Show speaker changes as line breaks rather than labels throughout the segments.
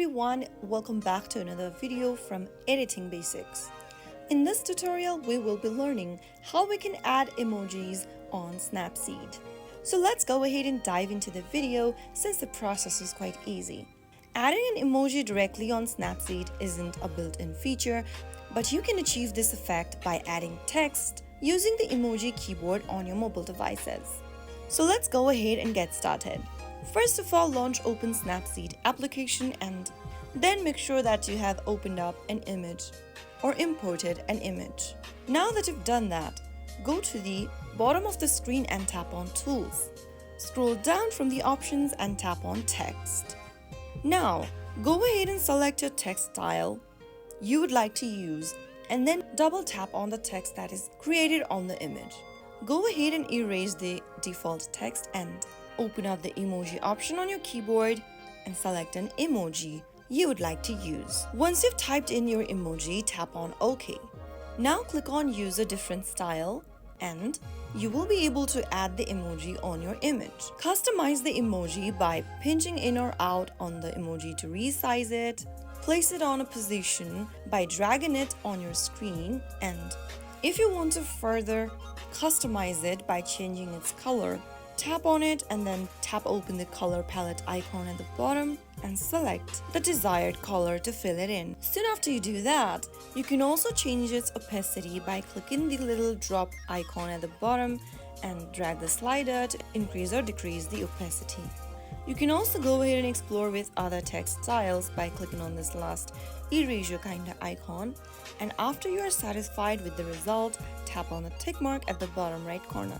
everyone, welcome back to another video from Editing Basics. In this tutorial, we will be learning how we can add emojis on Snapseed. So let's go ahead and dive into the video since the process is quite easy. Adding an emoji directly on Snapseed isn't a built-in feature, but you can achieve this effect by adding text using the emoji keyboard on your mobile devices. So let's go ahead and get started. First of all, launch Open Snapseed application and then make sure that you have opened up an image or imported an image. Now that you've done that, go to the bottom of the screen and tap on Tools. Scroll down from the options and tap on Text. Now, go ahead and select your text style you would like to use and then double tap on the text that is created on the image. Go ahead and erase the default text and open up the emoji option on your keyboard and select an emoji you would like to use. Once you've typed in your emoji, tap on OK. Now click on Use a different style and you will be able to add the emoji on your image. Customize the emoji by pinching in or out on the emoji to resize it. Place it on a position by dragging it on your screen, and if you want to further customize it by changing its color, tap on it and then tap open the color palette icon at the bottom and select the desired color to fill it in. Soon after you do that, you can also change its opacity by clicking the little drop icon at the bottom and drag the slider to increase or decrease the opacity. You can also go ahead and explore with other text styles by clicking on this last erasure kind of icon, and after you are satisfied with the result, tap on the tick mark at the bottom right corner.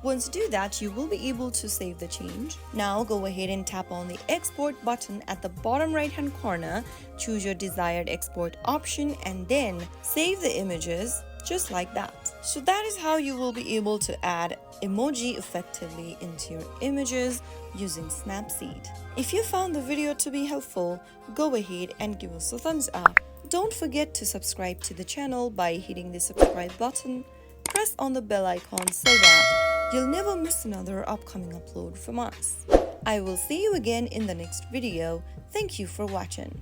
Once you do that, you will be able to save the change. Now go ahead and tap on the export button at the bottom right hand corner, choose your desired export option and then save the images just like that. So that is how you will be able to add emoji effectively into your images using Snapseed. If you found the video to be helpful, go ahead and give us a thumbs up. Don't forget to subscribe to the channel by hitting the subscribe button. Press on the bell icon so that you'll never miss another upcoming upload from us. I will see you again in the next video. Thank you for watching.